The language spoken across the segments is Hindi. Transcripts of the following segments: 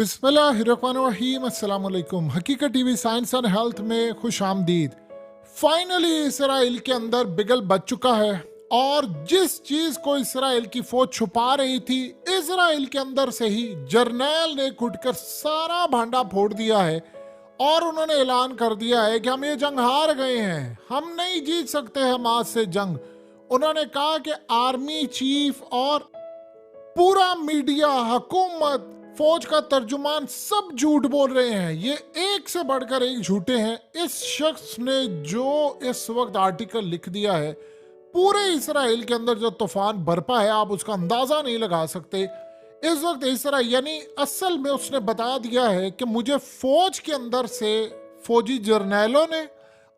बिस्मिल्लाहिर्रहमानिर्रहीम अस्सलाम वालेकुम। हकीकत टीवी साइंस एंड हेल्थ में खुश आमदीद। फाइनली इसराइल के अंदर बिगल बच चुका है और जिस चीज को इसराइल की फौज छुपा रही थी, इसराइल के अंदर से ही जर्नैल ने खुदकर सारा भांडा फोड़ दिया है और उन्होंने ऐलान कर दिया है कि हम ये जंग हार गए हैं, हम नहीं जीत सकते हमास से जंग। उन्होंने कहा कि आर्मी चीफ और पूरा मीडिया, हुकूमत, फौज का तर्जुमान सब झूठ बोल रहे हैं। ये एक से बढ़कर एक झूठे हैं। इस शख्स ने जो इस वक्त आर्टिकल लिख दिया है, पूरे इसराइल के अंदर जो तूफान बरपा है, आप उसका अंदाजा नहीं लगा सकते। इस वक्त इसराइल यानी असल में उसने बता दिया है कि मुझे फौज के अंदर से फौजी जर्नैलों ने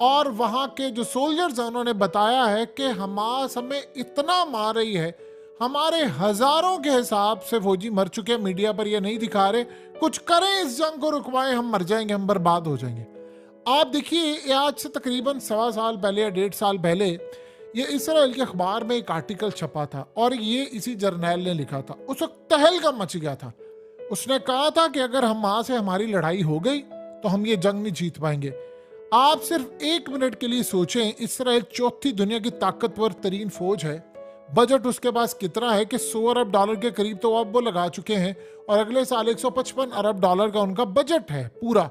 और वहां के जो सोल्जर्स हैं उन्होंने बताया है कि हमास हमें इतना मार रही है, हमारे हजारों के हिसाब से फौजी मर चुके हैं। मीडिया पर ये नहीं दिखा रहे। कुछ करें, इस जंग को रुकवाएं, हम मर जाएंगे, हम बर्बाद हो जाएंगे। आप देखिए, आज से तकरीबन 1.25 साल पहले या 1.5 साल पहले ये इसराइल के अखबार में एक आर्टिकल छपा था और ये इसी जर्नैल ने लिखा था। उस वक्त तहलका मच गया था। उसने कहा था कि अगर हमास से हमारी लड़ाई हो गई तो हम ये जंग नहीं जीत पाएंगे। आप सिर्फ 1 मिनट के लिए सोचें, इसराइल चौथी दुनिया की ताकतवर तरीन फौज है। बजट उसके पास कितना है कि 100 अरब डॉलर के करीब तो अब वो लगा चुके हैं और अगले साल 155 अरब डॉलर का उनका बजट है पूरा,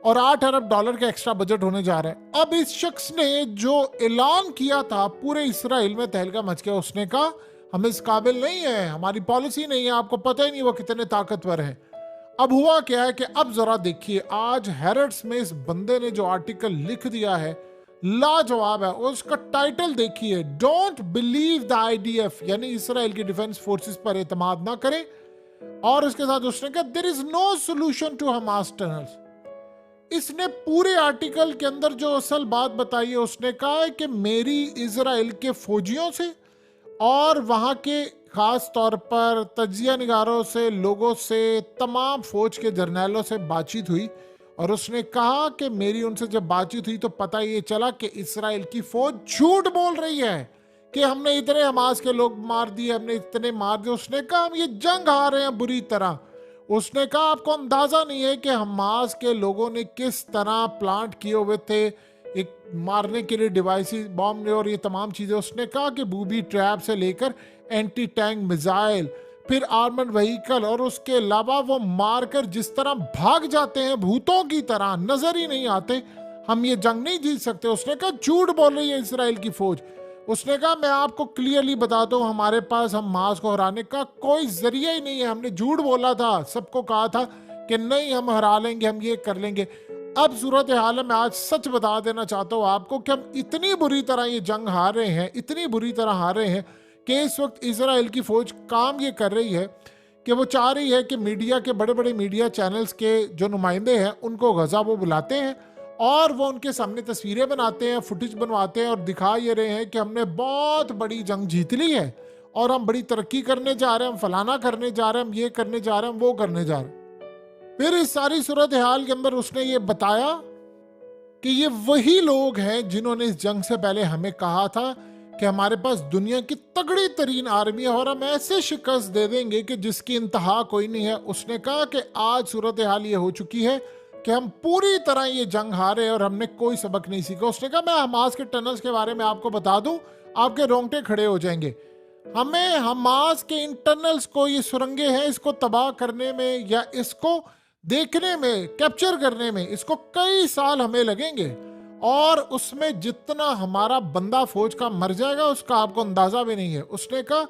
और 8 अरब डॉलर का एक्स्ट्रा बजट होने जा रहा है। अब इस शख्स ने जो ऐलान किया था, पूरे इसराइल में तहलका मच गया। उसने कहा हम इस काबिल नहीं है, हमारी पॉलिसी नहीं है, आपको पता ही नहीं वो कितने ताकतवर है। अब हुआ क्या है कि अब जरा देखिए, आज हैरेट्स में इस बंदे ने जो आर्टिकल लिख दिया है लाजवाब है। उसका टाइटल देखिए, डोंट बिलीव द आईडीएफ, यानी इसराइल की डिफेंस फोर्सेस पर एतमाद ना करें। और उसके साथ उसने कहा there is no solution to Hamas tunnels. इसने पूरे आर्टिकल के अंदर जो असल बात बताई है, उसने कहा है कि मेरी इसराइल के फौजियों से और वहां के खास तौर पर तजिया निगारों से, लोगों से, तमाम फौज के जर्नैलों से बातचीत हुई और उसने कहा कि मेरी उनसे जब बातचीत हुई तो पता ये चला कि इसराइल की फौज झूठ बोल रही है कि हमने इतने हमास के लोग मार दिए, हमने इतने मार दिए। उसने कहा हम ये जंग हार रहे हैं बुरी तरह। उसने कहा आपको अंदाजा नहीं है कि हमास के लोगों ने किस तरह प्लांट किए हुए थे एक मारने के लिए डिवाइसेस, बॉम्ब और ये तमाम चीजें। उसने कहा कि बूबी ट्रैप से लेकर एंटी टैंक मिसाइल, फिर आर्मर्ड व्हीकल, और उसके अलावा वो मारकर जिस तरह भाग जाते हैं भूतों की तरह, नजर ही नहीं आते। हम ये जंग नहीं जीत सकते। उसने कहा झूठ बोल रही है इसराइल की फौज। उसने कहा मैं आपको क्लियरली बताता हूँ, हमारे पास हमास को हराने का कोई जरिया ही नहीं है। हमने झूठ बोला था, सबको कहा था कि नहीं हम हरा लेंगे, हम ये कर लेंगे। अब सूरत हाल है, मैं आज सच बता देना चाहता हूँ आपको कि हम इतनी बुरी तरह ये जंग हार रहे हैं, इतनी बुरी तरह हार रहे हैं कि इस वक्त इसराइल की फौज काम ये कर रही है कि वो चाह रही है कि मीडिया के, बड़े बड़े मीडिया चैनल्स के जो नुमाइंदे हैं उनको गजा वो बुलाते हैं और वो उनके सामने तस्वीरें बनाते हैं, फुटेज बनवाते हैं और दिखा ये रहे हैं कि हमने बहुत बड़ी जंग जीत ली है और हम बड़ी तरक्की करने जा रहे हैं, हम फलाना करने जा रहे हैं, हम ये करने जा रहे हैं, हम वो करने जा रहे हैं। फिर इस सारी सूरत हाल के अंदर उसने ये बताया कि ये वही लोग हैं जिन्होंने इस जंग से पहले हमें कहा था कि हमारे पास दुनिया की तगड़ी तरीन आर्मी है और हम ऐसे शिकस्त दे देंगे कि जिसकी इंतहा कोई नहीं है। उसने कहा कि आज सूरत हाल ये हो चुकी है कि हम पूरी तरह ये जंग हारे और हमने कोई सबक नहीं सीखा। उसने कहा मैं हमास के टनल्स के बारे में आपको बता दूं, आपके रोंगटे खड़े हो जाएंगे। हमें हमास के इन टनल्स को, ये सुरंगें हैं, इसको तबाह करने में या इसको देखने में, कैप्चर करने में इसको कई साल हमें लगेंगे और उसमें जितना हमारा बंदा फौज का मर जाएगा उसका आपको अंदाजा भी नहीं है। उसने कहा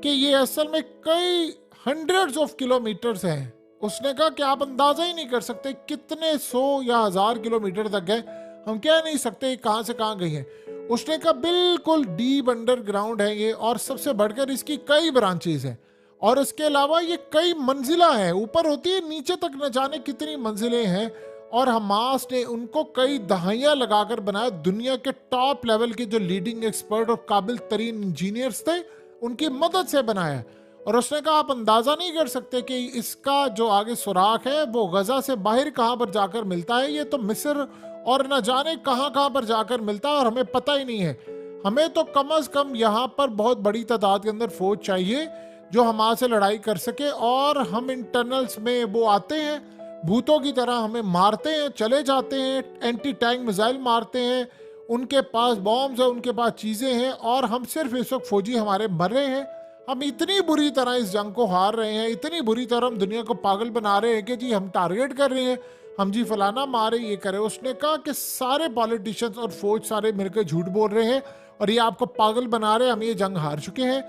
कि ये असल में कई हंड्रेड्स ऑफ किलोमीटर्स हैं। उसने कहा कि आप अंदाजा ही नहीं कर सकते कितने 100 या 1000 किलोमीटर तक गए, हम कह नहीं सकते कहां से कहां गई हैं। उसने कहा बिल्कुल डीप अंडरग्राउंड है ये और सबसे बढ़कर इसकी कई ब्रांचेस हैं और इसके अलावा ये कई मंजिला है, ऊपर होती है नीचे तक न जाने कितनी मंजिलें हैं और हमास ने उनको कई दहाइयां लगाकर बनाया। दुनिया के टॉप लेवल के जो लीडिंग एक्सपर्ट और काबिल तरीन इंजीनियर्स थे उनकी मदद से बनाया। और उसने कहा आप अंदाजा नहीं कर सकते कि इसका जो आगे सुराख है वो गजा से बाहर कहां पर जाकर मिलता है। ये तो मिस्र और न जाने कहां कहां पर जाकर मिलता है और हमें पता ही नहीं है। हमें तो कम अज कम यहाँ पर बहुत बड़ी तादाद के अंदर फौज चाहिए जो हमारे से लड़ाई कर सके, और हम इंटरनल्स में वो आते हैं भूतों की तरह, हमें मारते हैं, चले जाते हैं, एंटी टैंक मिसाइल मारते हैं, उनके पास बॉम्ब्स है, उनके पास चीज़ें हैं, और हम सिर्फ इस वक्त फौजी हमारे मर रहे हैं। हम इतनी बुरी तरह इस जंग को हार रहे हैं, इतनी बुरी तरह हम दुनिया को पागल बना रहे हैं कि जी हम टारगेट कर रहे हैं, हम जी फलाना मारे, ये करे। उसने कहा कि सारे पॉलिटिशियंस और फौज सारे मिलकर झूठ बोल रहे हैं और ये आपको पागल बना रहे हैं, हम ये जंग हार चुके हैं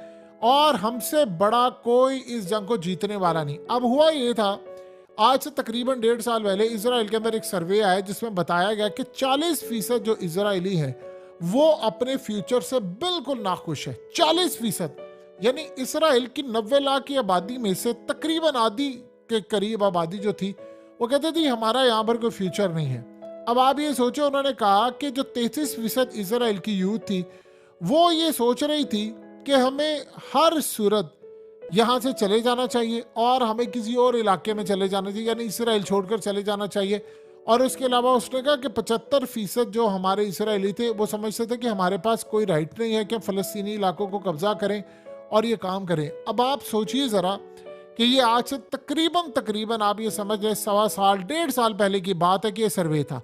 और हमसे बड़ा कोई इस जंग को जीतने वाला नहीं। अब हुआ ये था, आज से तकरीबन 1.5 साल पहले इजराइल के अंदर एक सर्वे आया जिसमें बताया गया कि 40% जो इजरायली हैं वो अपने फ्यूचर से बिल्कुल नाखुश है। 40%, यानी इजराइल की 90 लाख की आबादी में से तकरीबन आधी के करीब आबादी जो थी वो कहते थे हमारा यहाँ पर कोई फ्यूचर नहीं है। अब आप ये सोचो, उन्होंने कहा कि जो 33% इजराइल की यूथ थी वो ये सोच रही थी कि हमें हर सूरत यहाँ से चले जाना चाहिए और हमें किसी और इलाके में चले जाना चाहिए, यानी इसराइल छोड़कर चले जाना चाहिए। और उसके अलावा उसने कहा कि 75% जो हमारे इसराइली थे वो समझते थे कि हमारे पास कोई राइट नहीं है कि फ़लस्तीनी इलाकों को कब्जा करें और ये काम करें। अब आप सोचिए ज़रा कि ये आज से तकरीबन आप ये समझ लें 1.25 साल 1.5 साल पहले की बात है कि ये सर्वे था।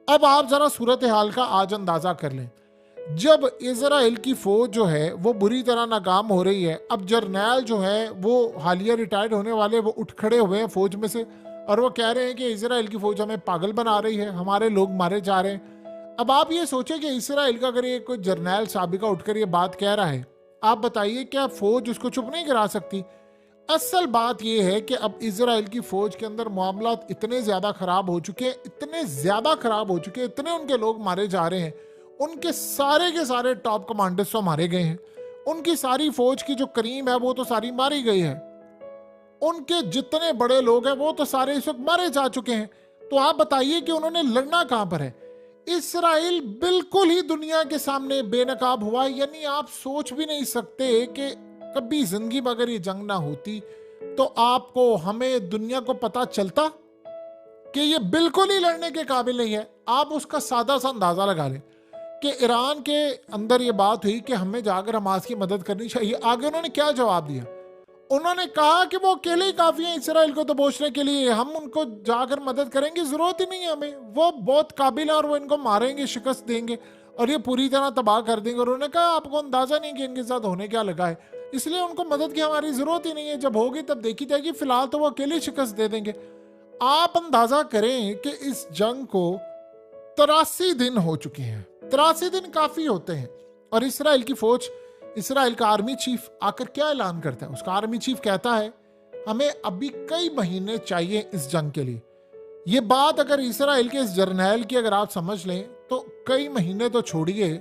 अब आप ज़रा सूरत हाल का आज अंदाज़ा कर लें। जब इजराइल की फौज जो है वो बुरी तरह नाकाम हो रही है, अब जर्नैल जो है वो हालिया रिटायर्ड होने वाले वो उठ खड़े हुए हैं फौज में से और वो कह रहे हैं कि इजराइल की फौज हमें पागल बना रही है, हमारे लोग मारे जा रहे हैं। अब आप ये सोचें कि इजराइल का अगर ये कोई जर्नैल साबिका उठकर ये बात कह रहा है, आप बताइए क्या फौज उसको चुप नहीं करा सकती? असल बात यह है कि अब इजराइल की फौज के अंदर मामलात इतने ज्यादा खराब हो चुके हैं, इतने ज्यादा खराब हो चुके हैं, इतने उनके लोग मारे जा रहे हैं, उनके सारे के सारे टॉप कमांडर्स तो मारे गए हैं, उनकी सारी फौज की जो करीम है वो तो सारी मारी गई है, उनके जितने बड़े लोग हैं वो तो सारे इस वक्त मारे जा चुके हैं। तो आप बताइए कि उन्होंने लड़ना कहां पर है? इसराइल बिल्कुल ही दुनिया के सामने बेनकाब हुआ, यानी आप सोच भी नहीं सकते कि कभी जिंदगी में अगर ये जंग ना होती तो आपको हमें दुनिया को पता चलता कि ये बिल्कुल ही लड़ने के काबिल नहीं है। आप उसका सादा सा अंदाजा लगा लें कि ईरान के अंदर ये बात हुई कि हमें जाकर हमास की मदद करनी चाहिए। आगे उन्होंने क्या जवाब दिया? उन्होंने कहा कि वो अकेले ही काफी हैं इसराइल को दबोचने के लिए, हम उनको जाकर मदद करेंगे, जरूरत ही नहीं है हमें, वो बहुत काबिल है और वो इनको मारेंगे, शिकस्त देंगे और ये पूरी तरह तबाह कर देंगे। और उन्होंने कहा आपको अंदाजा नहीं कि इनके साथ होने क्या लगा है, इसलिए उनको मदद की हमारी जरूरत ही नहीं है, जब होगी तब देखी जाएगी, फिलहाल तो वो अकेले शिकस्त दे देंगे। आप अंदाजा करें कि इस जंग को 83 दिन हो चुके हैं। 83 दिन काफी होते हैं और इसराइल की फौज, इसराइल का आर्मी चीफ आकर क्या ऐलान करता है? उसका आर्मी चीफ कहता है हमें अभी कई महीने चाहिए इस जंग के लिए। ये बात अगर इसराइल के इस जर्नैल की अगर आप समझ लें तो कई महीने तो छोड़िए,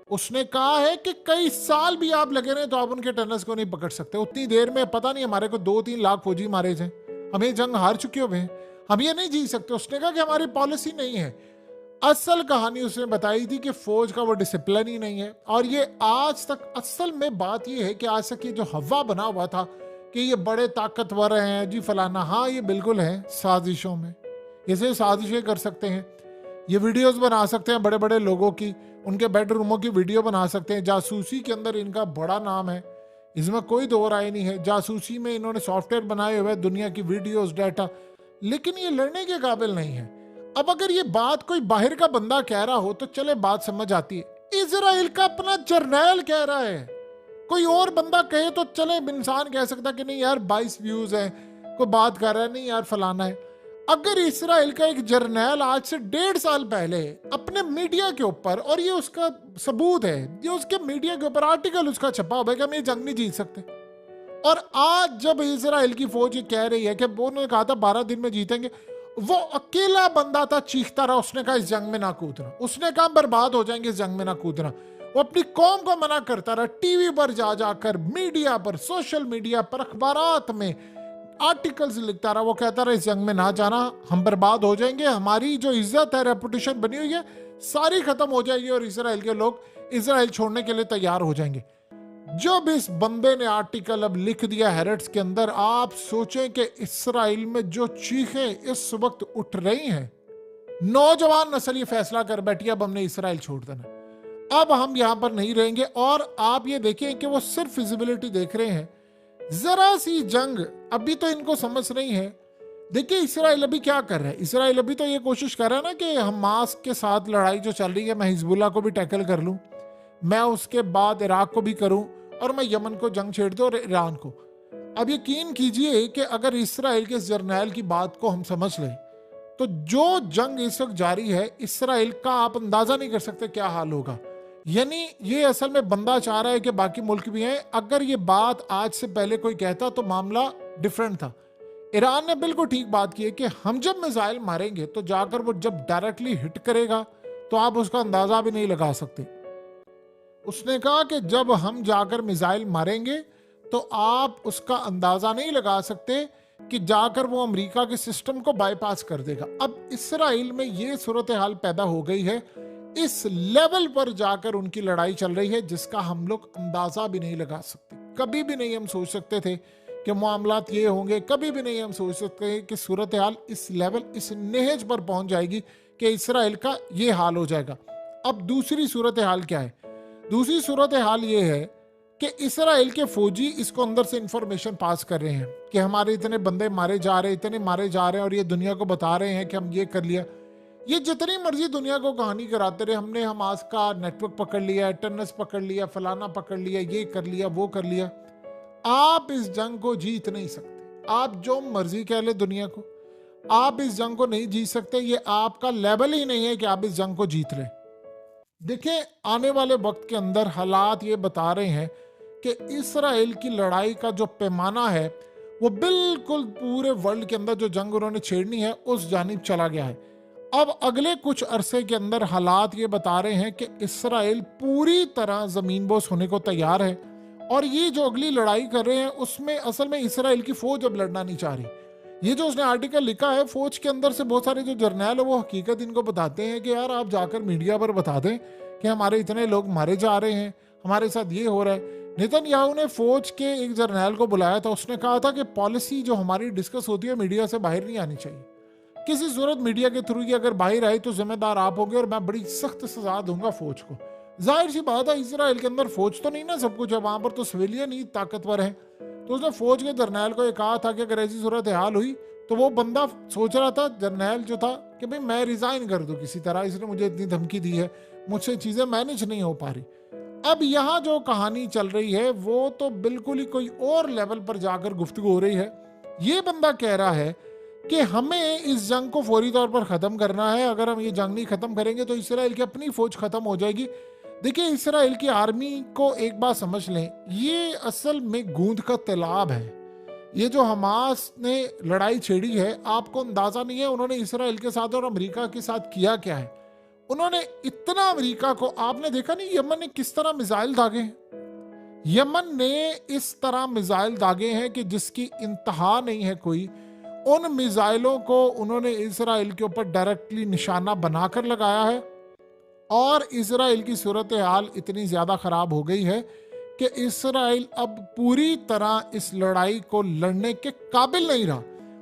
उसने कहा है कि कई साल भी आप लगे रहे तो आप उनके टनल्स को नहीं पकड़ सकते। उतनी देर में पता नहीं हमारे को 2-3 लाख फौजी मारे जाए, हम ये जंग हार चुके हुए हैं, हम ये नहीं जी सकते। उसने कहा कि हमारी पॉलिसी नहीं है। असल कहानी उसने बताई थी कि फौज का वो डिसिप्लिन ही नहीं है। और ये आज तक असल में बात ये है कि आज तक ये जो हवा बना हुआ था कि ये बड़े ताकतवर हैं जी फलाना, हाँ ये बिल्कुल है साजिशों में, इसे साजिशें कर सकते हैं, ये वीडियोस बना सकते हैं बड़े बड़े लोगों की, उनके बेडरूमों की वीडियो बना सकते हैं। जासूसी के अंदर इनका बड़ा नाम है, इसमें कोई दो राय नहीं है। जासूसी में इन्होंने सॉफ्टवेयर बनाए हुए दुनिया की वीडियोस, डाटा, लेकिन ये लड़ने के काबिल नहीं है। अब अगर ये बात कोई बाहर का बंदा कह रहा हो तो चले बात समझ आती है, इजराइल का अपना जर्नैल कह रहा है। कोई और बंदा कहे तो चले, इंसान कह सकता कि नहीं यार 22 व्यूज है, कोई बात कर रहा है, नहीं यार फलाना है। अगर इसराइल का एक जर्नैल आज से 1.5 साल पहले अपने मीडिया के ऊपर, और ये उसका सबूत है, ये उसके मीडिया के ऊपर आर्टिकल उसका छपा हुआ है कि हम ये जंग नहीं जीत सकते, और आज जब इसराइल की फौज ये कह रही है कि वो उन्होंने कहा था 12 दिन में जीतेंगे, वो अकेला बंदा था, चीखता रहा, उसने कहा इस जंग में ना कूदना, उसने कहा बर्बाद हो जाएंगे इस जंग में ना कूदना। वो अपनी कौम को मना करता रहा, टीवी पर जा जाकर, मीडिया पर, सोशल मीडिया पर, अखबारात में आर्टिकल्स लिखता रहा, वो कहता रहा इस जंग में ना जाना, हम बर्बाद हो जाएंगे, हमारी जो इज्जत है, रेपुटेशन बनी हुई है, सारी खत्म हो जाएगी और इसराइल के लोग इसराइल छोड़ने के लिए तैयार हो जाएंगे। जब इस बंदे ने आर्टिकल अब लिख दिया हैरेट्स के अंदर, आप सोचें कि इसराइल में जो चीखें इस वक्त उठ रही हैं, नौजवान नस्ल ये फैसला कर बैठी अब हमने इसराइल छोड़ देना, अब हम यहां पर नहीं रहेंगे। और आप ये देखें कि वो सिर्फ फिजिबिलिटी देख रहे हैं, जरा सी जंग अभी तो इनको समझ नहीं है। देखिए इसराइल अभी क्या कर रहा है, इसराइल अभी तो ये कोशिश कर रहा है ना कि हमास के साथ लड़ाई जो चल रही है, मैं हिजबुल्ला को भी टैकल कर लूं, मैं उसके बाद इराक को भी करूं, और मैं यमन को जंग छेड़ दूं और ईरान को। अब यकीन कीजिए कि अगर इसराइल के जर्नैल की बात को हम समझ लें तो जो जंग इस वक्त जारी है इसराइल का, आप अंदाजा नहीं कर सकते क्या हाल होगा। यानी ये असल में बंदा चाह रहा है कि बाकी मुल्क भी हैं। अगर ये बात आज से पहले कोई कहता तो मामला डिफरेंट था। ईरान ने बिल्कुल ठीक बात की है कि हम जब मिसाइल मारेंगे तो जाकर वो जब डायरेक्टली हिट करेगा तो आप उसका अंदाजा भी नहीं लगा सकते। उसने कहा कि जब हम जाकर मिसाइल मारेंगे तो आप उसका अंदाजा नहीं लगा सकते कि जाकर वो अमेरिका के सिस्टम को बाईपास कर देगा। अब इसराइल में ये सूरत हाल पैदा हो गई है, इस लेवल पर जाकर उनकी लड़ाई चल रही है जिसका हम लोग अंदाजा भी नहीं लगा सकते। कभी भी नहीं हम सोच सकते थे कि मामलात ये होंगे, कभी भी नहीं हम सोच सकते कि सूरत हाल इस लेवल, इस नहज पर पहुंच जाएगी कि इसराइल का ये हाल हो जाएगा। अब दूसरी सूरत हाल क्या है? दूसरी सूरत हाल ये है कि इसराइल के फौजी इसको अंदर से इंफॉर्मेशन पास कर रहे हैं कि हमारे इतने बंदे मारे जा रहे हैं, इतने मारे जा रहे हैं, और ये दुनिया को बता रहे हैं कि हम ये कर लिया। ये जितनी मर्जी दुनिया को कहानी कराते रहे, हमने हमास का नेटवर्क पकड़ लिया, टर्नस पकड़ लिया, फलाना पकड़ लिया, ये कर लिया, वो कर लिया। आप इस जंग को जीत नहीं सकते। आप जो मर्जी कह ले दुनिया को, आप इस जंग को नहीं जीत सकते। ये आपका लेवल ही नहीं है कि आप इस जंग को जीत लें। देखिए आने वाले वक्त के अंदर हालात ये बता रहे हैं कि इसराइल की लड़ाई का जो पैमाना है वो बिल्कुल पूरे वर्ल्ड के अंदर जो जंग उन्होंने छेड़नी है उस जानिब चला गया है। अब अगले कुछ अरसे के अंदर हालात ये बता रहे हैं कि इसराइल पूरी तरह जमीनबोस होने को तैयार है, और ये जो अगली लड़ाई कर रहे हैं उसमें असल में इसराइल की फौज अब लड़ना नहीं चाह रही। ये जो उसने आर्टिकल लिखा है, फौज के अंदर से बहुत सारे जो जर्नैल है वो हकीकत इनको बताते हैं कि यार आप जाकर मीडिया पर बता दें कि हमारे इतने लोग मारे जा रहे हैं, हमारे साथ ये हो रहा है। नेतन्याहू ने फौज के एक जर्नैल को बुलाया था, उसने कहा था कि पॉलिसी जो हमारी डिस्कस होती है मीडिया से बाहर नहीं आनी चाहिए। किसी सूरत मीडिया के थ्रू ये अगर बाहर आई तो जिम्मेदार आप होंगे और मैं बड़ी सख्त सजा दूंगा फौज को। जाहिर सी बात है इसराइल के अंदर फौज तो नहीं ना सब कुछ है, वहां पर तो सिविलियन ही ताकतवर है। तो उसने फौज के जर्नैल को ये कहा था कि अगर ऐसी सूरत हाल हुई तो वो बंदा सोच रहा था, जर्नैल जो था, कि भाई मैं रिजाइन कर दूं किसी तरह, इसने मुझे इतनी धमकी दी है, मुझसे चीजें मैनेज नहीं हो पा रही। अब यहाँ जो कहानी चल रही है वो तो बिल्कुल ही कोई और लेवल पर जाकर गुफ्तगू हो रही है। ये बंदा कह रहा है कि हमें इस जंग को फौरी तौर पर खत्म करना है, अगर हम ये जंग नहीं खत्म करेंगे तो इसराइल की अपनी फौज खत्म हो जाएगी। देखिए इसराइल की आर्मी को एक बात समझ लें, ये असल में गूंद का तालाब है। ये जो हमास ने लड़ाई छेड़ी है, आपको अंदाजा नहीं है उन्होंने इसराइल के साथ और अमेरिका के साथ किया क्या है। उन्होंने इतना अमेरिका को, आपने देखा नहीं यमन ने किस तरह मिसाइल दागे हैं। यमन ने इस तरह मिसाइल दागे हैं कि जिसकी इंतहा नहीं है कोई। उन मिसाइलों को उन्होंने इसराइल के ऊपर डायरेक्टली निशाना बनाकर लगाया है, और इसराइल की सूरत हाल इतनी ज्यादा खराब हो गई है कि इसराइल अब पूरी तरह इस लड़ाई को लड़ने के काबिल नहीं रहा।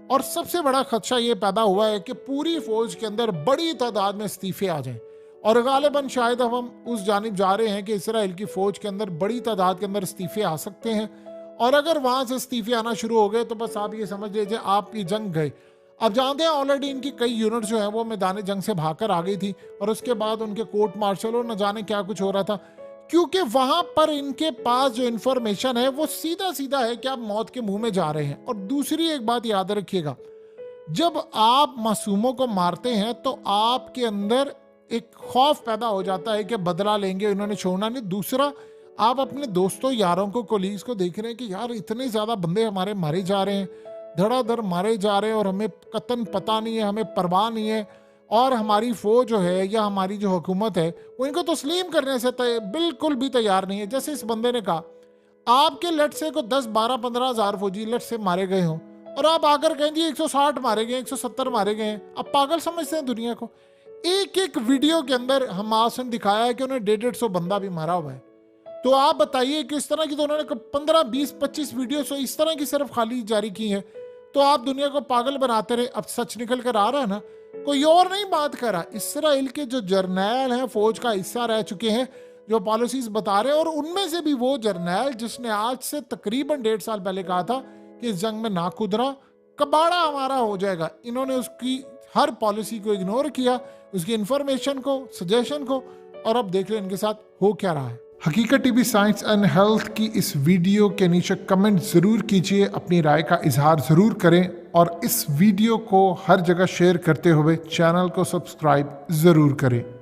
और सबसे बड़ा खदशा ये पैदा हुआ है कि पूरी फौज के अंदर बड़ी तादाद में इस्तीफे आ जाएं, और गालिबन शायद अब हम उस जानिब जा रहे हैं कि इसराइल की फौज के अंदर बड़ी तादाद के अंदर इस्तीफे आ सकते हैं। और अगर वहां से इस्तीफे आना शुरू हो गए तो बस आप ये समझ लीजिए आप ये जंग गए। अब जानते हैं ऑलरेडी इनकी कई यूनिट जो है वो मैदान जंग से भागकर आ गई थी, और उसके बाद उनके कोर्ट मार्शल और न जाने क्या कुछ हो रहा था, क्योंकि वहां पर इनके पास जो इंफॉर्मेशन है वो सीधा सीधा है कि आप मौत के मुंह में जा रहे हैं। और दूसरी एक बात याद रखिएगा, जब आप मासूमों को मारते हैं तो आपके अंदर एक खौफ पैदा हो जाता है कि बदला लेंगे, इन्होंने छोड़ना नहीं। दूसरा, आप अपने दोस्तों यारों को, कोलीग्स को देख रहे हैं कि यार इतने ज्यादा बंदे हमारे मारे जा रहे हैं, धड़ाधड़ मारे जा रहे हैं, और हमें कतन पता नहीं है, हमें परवाह नहीं है, और हमारी फौज जो है या हमारी जो हुकूमत है वो इनको तस्लीम करने से बिल्कुल भी तैयार नहीं है। जैसे इस बंदे ने कहा, आपके लट से को 10, 12, 15 हजार फौजी लट से मारे गए हों, और आप आकर कहें जी 160 मारे गए, 170 मारे गए हैं। आप पागल समझते हैं दुनिया को। एक एक वीडियो के अंदर हमास ने दिखाया है कि उन्हें 150 बंदा भी मारा हुआ है। तो आप बताइए कि इस तरह की तो उन्होंने 15, 20, 25 वीडियो इस तरह की सिर्फ खाली जारी की है। तो आप दुनिया को पागल बनाते रहे। अब सच निकल कर आ रहा है ना, कोई और नहीं बात कर रहा। इसराइल के जो जर्नैल हैं, फौज का हिस्सा रह चुके हैं, जो पॉलिसीज बता रहे हैं, और उनमें से भी वो जर्नैल जिसने आज से तकरीबन 1.5 साल पहले कहा था कि इस जंग में ना खुदरा, कबाड़ा हमारा हो जाएगा। इन्होंने उसकी हर पॉलिसी को इग्नोर किया, उसकी इंफॉर्मेशन को, सजेशन को, और अब देख रहे इनके साथ हो क्या रहा है। हकीकत टीवी साइंस एंड हेल्थ की इस वीडियो के नीचे कमेंट जरूर कीजिए, अपनी राय का इजहार जरूर करें, और इस वीडियो को हर जगह शेयर करते हुए चैनल को सब्सक्राइब जरूर करें।